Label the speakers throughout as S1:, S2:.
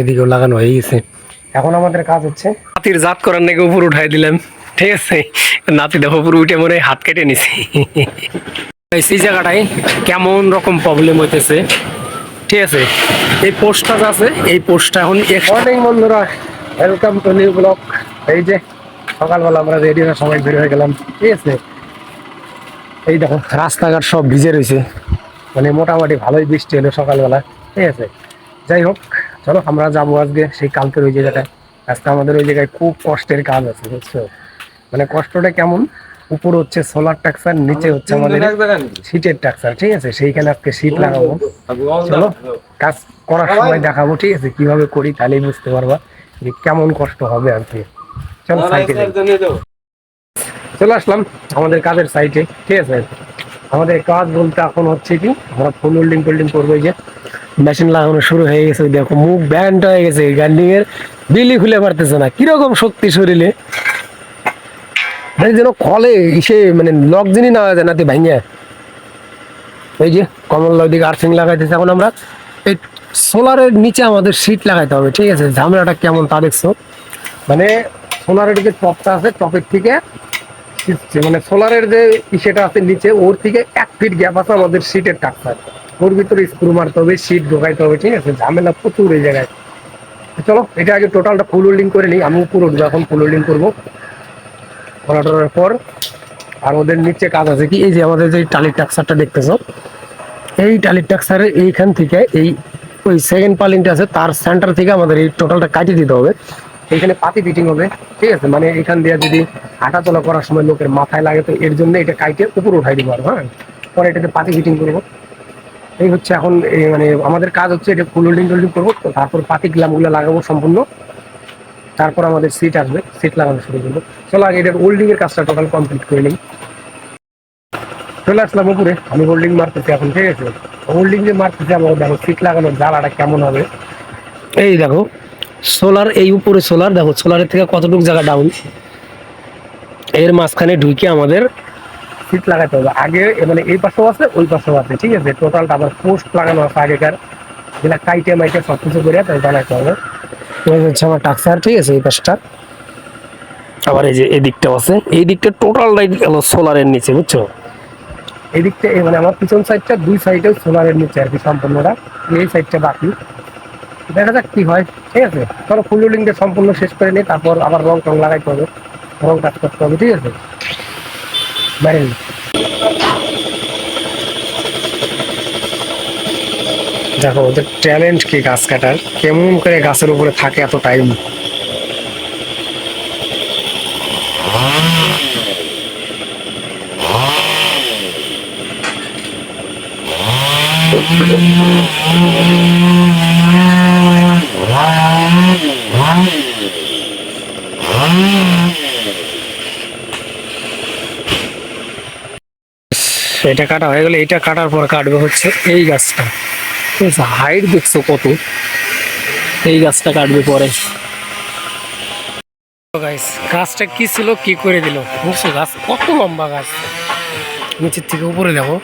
S1: এদিকেও লাগানো হয়ে গেছে। এখন আমাদের কাজ হচ্ছে নাতির জাত করার নাকি উপর উঠাই দিলাম, ঠিক আছে। নাতি দেখো উপর উঠে মনে হাত কেটে নিছি। এই জায়গাটায় কেমন রকম প্রবলেম হইতেছে, ঠিক আছে। এই পোস্টটা আছে, এই পোস্টটা এখন মর্নিং বন্ধুরা, ওয়েলকাম টু নিউ ব্লগ। এই যে সকালবেলা আমরা রেডি হয়ে সবাই বের হয়ে গেলাম, ঠিক আছে। এই দেখো রাস্তাঘাট সব ভিজে রয়েছে, মানে মোটামুটি ভালোই বৃষ্টি হলো সকালবেলা, ঠিক আছে। যাই হোক, চলো আমরা যাবো আজকে সেই কালকের ওই জায়গাটায়। আজকে আমাদের ওই জায়গায় খুব কষ্টের কাজ আছে, বুঝছো। মানে কষ্টটা কেমন, উপর হচ্ছে সোলার টাক্সার, নিচে হচ্ছে আমাদের শীটের টাক্সার, ঠিক আছে। সেইখানে আজকে শীট লাগাবো। চলো কাজ করার সময় দেখাবো, ঠিক আছে, কিভাবে করি, তাহলেই বুঝতে পারবা যে কেমন কষ্ট হবে আর কি। চলো সাইটে চলে আসলাম আমাদের কাজের সাইটে, ঠিক আছে। আমাদের কাজ বলতে এখন হচ্ছে কি, আমরা ফুল হোল্ডিং টোল্ডিং করবো। এই যে মেশিন লাগানো শুরু হয়ে গেছে, দেখো মুখ ব্যান্ড হয়ে গেছে, গ্যান্ডিং এর বিলি খুলে পারতেছে না, কিরকম শক্তি শরীরে, যেন কলে ইসে মানে লক জিনি না হয়ে যায় নাতি ভাইয়া। এই যে কমল দিকে আর্থিং লাগাইতেছে। এখন আমরা এই সোলারের নিচে আমাদের শীট লাগাইতে হবে, ঠিক আছে। ঝামেলাটা কেমন তা দেখছো, মানে সোলারের দিকে টপটা আছে, টপের থেকে মানে সোলারের যে ইসেটা আছে নিচে, ওর থেকে 1 ফিট গ্যাপ আছে আমাদের শীটের টাক্সার, ওর ভিতরে স্ক্রু মারতে হবে, শীট ঢোকাইতে হবে, ঠিক আছে। ঝামেলা প্রচুর এই জায়গায়। চলো এটা আগে টোটালটা ফুল হোল্ডিং করে নিই, আমি উপর উঠবো এখন, ফুল হোল্ডিং করবো করার পর। আর ওদের নিচে কাজ আছে কি, এই যে আমাদের যে টালির টাক্সারটা দেখতেছো, এই টালির টাক্সারের এইখান থেকে এই ওই সেকেন্ড পালিংটা আছে, তার সেন্টার থেকে আমাদের এই টোটালটা কাটিয়ে দিতে হবে। এখানে পাতি ফিটিং হবে, ঠিক আছে। মানে এখান দিয়ে যদি হাঁটা চলা করার সময় লোকের মাথায় লাগে, তো এর জন্য এটা কাইটে উপর উঠাই দিব। আর হ্যাঁ, পরে এটাতে পাতি ফিটিং করবো। এই হচ্ছে এখন মানে আমাদের কাজ হচ্ছে এটা ফুল হোল্ডিং টোল্ডিং করবো, তো তারপর পাতি গ্লামগুলো লাগাবো সম্পূর্ণ, তারপর আমাদের সিট আসবে, সিট লাগানো শুরু করবো। চলো আগে এটার হোল্ডিং এর কাজটা টোটাল কমপ্লিট করে নিই। চলে আসলাম উপরে, আমি হোল্ডিং মারতেছি এখন, ঠিক আছে। হোল্ডিং যে মারতেছি আমার, দেখো সিট লাগানোর জ্বালাটা কেমন হবে। এই দেখো সোলার, এই উপরে সোলার, দেখো সোলারের থেকে কতটুকু জায়গা ডাউন, এর মাঝখানে ঢুকে আমাদের সিট লাগাতে হবে আগে। মানে এই পাশেও আছে, ওই পাশেও আছে, ঠিক আছে। টোটালটা আবার পোস্ট লাগানো আছে আগেকার, যেটা কাইটে মাইটে সব কিছু করে তাই বানাইতে হবে। হচ্ছে আমার টাক্সার, ঠিক আছে। এই পাশটা আবার এই যে এই দিকটাও আছে, এই দিকটা টোটালটাই গেল সোলারের নিচে, বুঝছো। এই দিকটা মানে আমার পিছন সাইডটা, দুই সাইডেও সোলারের নিচে আর কি সম্পূর্ণটা, এই সাইডটা বাকি। দেখা যাক কি হয়, ঠিক আছে। চলো ফুল হোল্ডিংটা সম্পূর্ণ শেষ করে নিই, তারপর আবার রং টং লাগাইতে হবে, রং কাজ করতে হবে, ঠিক আছে। বাইরে দেখো ওদের ট্যালেন্ট কি গাছ কাটার, কেমন করে গাছের উপরে থাকে এত টাইম। এটা কাটা হয়ে গেলে, এটা কাটার পর কাটবে হচ্ছে এই গাছটা, ঠিক আছে। হাইট দেখছো কত, এই গাছটা কাটবে পরে। গাছটা কি ছিল, কি করে দিল, বুঝছো। গাছ কত লম্বা, গাছ নিচের থেকে উপরে দেখো।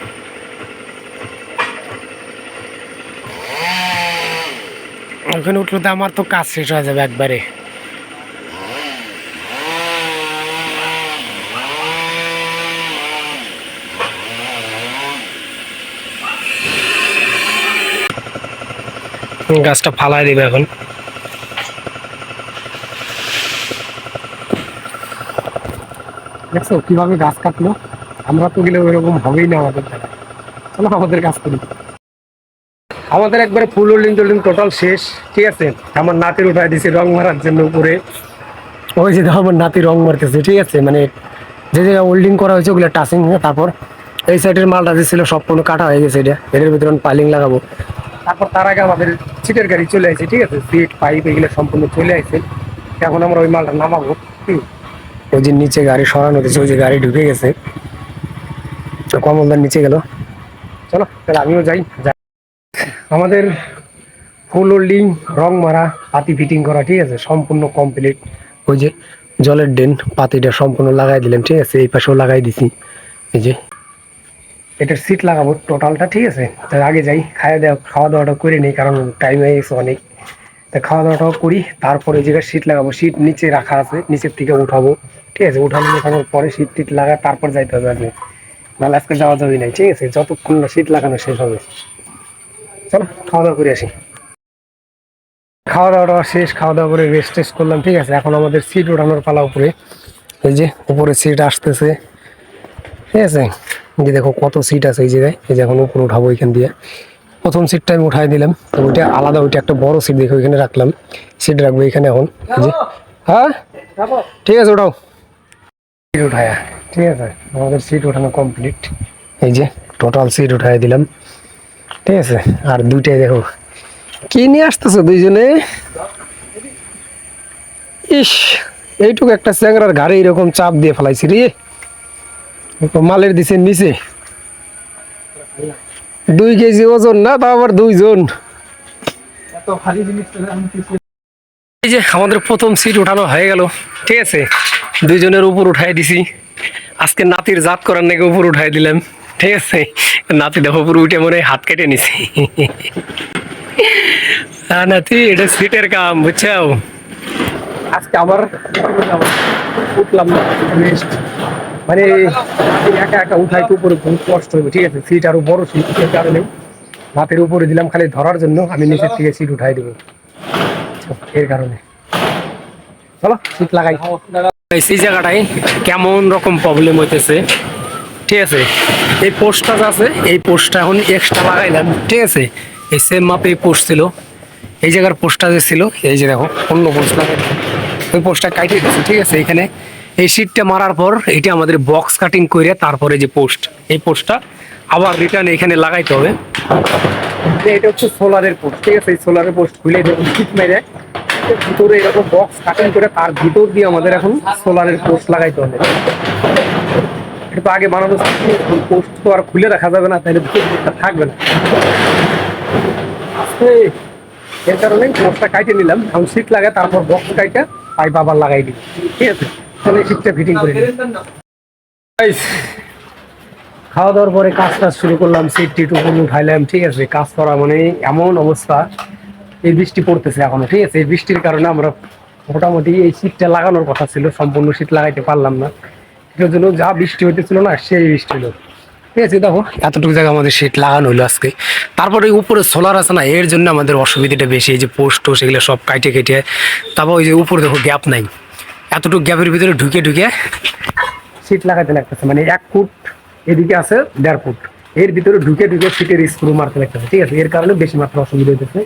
S1: ওখানে উঠলে তো আমার তো কাজ শেষ হয়ে যাবে একবারে। গাছটা ফালাই দিবে এখন। দেখছো কিভাবে গাছ কাটলো, আমরা তো গেলে ওইরকম হবেই না আমাদের দ্বারা। চলো আমাদের কাজ করি। আমাদের একবারে ফুল হোল্ডিং টোল্ডিং টোটাল শেষ, ঠিক আছে। আমার নাতির উঠাই দিছি রং মারার জন্য উপরে, ওই যে আমার নাতি রং মারতেছে, ঠিক আছে। মানে যে জায়গায় হোল্ডিং করা হয়েছে ওগুলো টাচিং হয়ে, তারপর এই সাইডের মালটা যে ছিল সম্পূর্ণ কাটা হয়ে গেছে, এটার ভিতরে পাইলিং লাগাবো। তারপর তার আগে আমাদের সিটের গাড়ি চলে আসছে, ঠিক আছে। সিট পাইপ এগুলো সম্পূর্ণ চলে আসছে, এখন আমরা ওই মালটা নামাবো। ওই যে নিচে গাড়ি সরানো হয়েছে, ওই যে গাড়ি ঢুকে গেছে, কমলদার নিচে গেল। চলো তাহলে আমিও যাই। আমাদের ফুল হোল্ডিং, রং মারা, পাতি ফিটিং করা, ঠিক আছে, সম্পূর্ণ কমপ্লিট। ওই যে জলের ড্রেন পাতিটা সম্পূর্ণ লাগাই দিলাম, ঠিক আছে। এই পাশেও লাগাই দিছি। এই যে এটার সিট লাগাবো টোটালটা, ঠিক আছে। তার আগে যাই খাওয়া দাওয়াটা করে নিই, কারণ টাইম হয়ে গেছে অনেক। তা খাওয়া দাওয়াটাও করি, তারপরে এই জায়গায় শীট লাগাবো। শীট নিচে রাখা আছে, নিচের থেকে উঠাবো। ঠিক আছে, উঠানোর পরে শীট টিট লাগা তারপর যাইতে হবে আজকে, নাহলে আজকে যাওয়া যাবে নাই। ঠিক আছে, যতক্ষণ না শীট লাগানো শেষ হবে। চলো খাওয়া দাওয়া করে আসি। খাওয়া দাওয়াটা শেষ, খাওয়া দাওয়া করে রেস্ট টেস্ট করলাম। ঠিক আছে, এখন আমাদের সিট ওঠানোর পালা উপরে। এই যে উপরে সিট আসতেছে। ঠিক আছে, যে দেখো কত সিট আছে এই জায়গায়। এই যে এখন উপরে উঠাবো এখান দিয়ে। প্রথম সিটটা আমি উঠাই দিলাম, তো ওইটা আলাদা, ওইটা একটা বড় সিট দেখে ওইখানে রাখলাম। সিট রাখবো এখানে এখন। এই যে হ্যাঁ ঠিক আছে, উঠাও সিট উঠায়া। ঠিক আছে, আমাদের সিট ওঠানো কমপ্লিট। এই যে টোটাল সিট উঠাই দিলাম। ঠিক আছে, আর দুইটাই দেখো কি নিয়ে আসতেছো দুইজনে। ইস, এইটুকু একটা চ্যাংরার ঘাড়ে এরকম চাপ দিয়ে ফেলাইছি রে। মালের দিছে নিচে 2 কেজি ওজন না, তা আবার দুইজন। এই যে আমাদের প্রথম সিট উঠানো হয়ে গেল। ঠিক আছে, দুইজনের উপর উঠাই দিছি। আজকে নাতির জাত করার নাকি উপর উঠাই দিলাম। ঠিক আছে, নাতি দেখো উপর উঠে মনে হয় হাত কেটে নিছি। হ্যাঁ নাতি, এটা সিটের কাম বুঝছো। আজকে আবার উঠলাম না, মানে একা একা উঠাইতে উপরে বহুত কষ্ট হবে। ঠিক আছে, সিট আরো বড় সিট, কারণে হাতের উপরে দিলাম খালি ধরার জন্য, আমি নিচের থেকে সিট উঠাই দেবো এর কারণে। চলো সিট লাগাই। এই জায়গাটায় কেমন রকম প্রবলেম হইতেছে। ঠিক আছে, এই পোস্টটা আছে, এই পোস্টটা এখন এক্সট্রা লাগাইলাম। ঠিক আছে, এই সেম মাপে এই পোস্ট ছিল, এই জায়গার পোস্টটা যে ছিল, এই যে দেখো অন্য পোস্ট লাগাই, ওই পোস্টটা কাটিয়ে দিচ্ছি। ঠিক আছে, এখানে এই শীটটা মারার পর এটা আমাদের বক্স কাটিং করে তারপরে যে পোস্ট, এই পোস্টটা আবার রিটার্ন এখানে লাগাইতে হবে। এটা হচ্ছে সোলারের পোস্ট। ঠিক আছে, এই সোলারের পোস্ট খুলে দেখুন শীট মেরে ভিতরে এরকম বক্স কাটিং করে তার ভিতর দিয়ে আমাদের এখন সোলারের পোস্ট লাগাইতে হবে। এটা তো আগে বানানো, পোস্ট তো আর খুলে রাখা যাবে না, তাহলে থাকবে না। এর কারণে পোস্টটা কাটে নিলাম, এখন শীট লাগে তারপর বক্স কাইটা পাইপ আবার লাগাই দিই। ঠিক আছে, তাহলে শীটটা ফিটিং করে দিই। খাওয়া দাওয়ার পরে কাজ টাজ শুরু করলাম, সিট টিট উপরে উঠাইলাম। ঠিক আছে, কাজ করা মানে এমন অবস্থা, এই বৃষ্টি পড়তেছে এখনো। ঠিক আছে, এই বৃষ্টির কারণে আমরা মোটামুটি এই শীটটা লাগানোর কথা ছিল, সম্পূর্ণ শীট লাগাইতে পারলাম না। এটার জন্য যা বৃষ্টি হইতেছিল না, সেই বৃষ্টি হলো। ঠিক আছে, দেখো এতটুকু জায়গা আমাদের শীট লাগানো হলো আজকে। তারপরে উপরে সোলার আছে না, এর জন্য আমাদের অসুবিধাটা বেশি। এই যে পোস্ট সেগুলো সব কাটে কেটে, তারপর ওই যে উপরে দেখো গ্যাপ নাই, এতটুকু গ্যাপের ভিতরে ঢুকে ঢুকে শীট লাগাতে লাগতেছে। মানে 1 ফুট এদিকে আছে, 1.5 ফুট, এর ভিতরে ঢুকে ঢুকে শীটের স্ক্রু মারতে লাগতেছে। ঠিক আছে, এর কারণে বেশি মাত্রা অসুবিধা হইতেছে।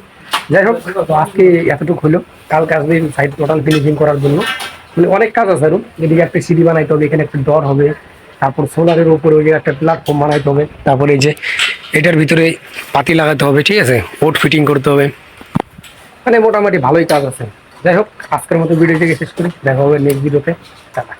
S1: যাই হোক, তো আজকে এতটুকু হলো, কালকে আসবে সাইড টোটাল ফিনিশিং করার জন্য। মানে অনেক কাজ আছে আরো, এদিকে একটা সিঁড়ি বানাইতে হবে, এখানে একটা ডর হবে, তারপর সোলারের উপরে ওই একটা প্ল্যাটফর্ম বানাইতে হবে, তারপরে এই যে এটার ভিতরে পাতি লাগাতে হবে। ঠিক আছে, পোর্ট ফিটিং করতে হবে, মানে মোটামুটি ভালোই কাজ আছে। যাই হোক, আজকের মতো ভিডিওটিকে শেষ করি, দেখা হবে নেক্সট ভিডিওতে। টাটা।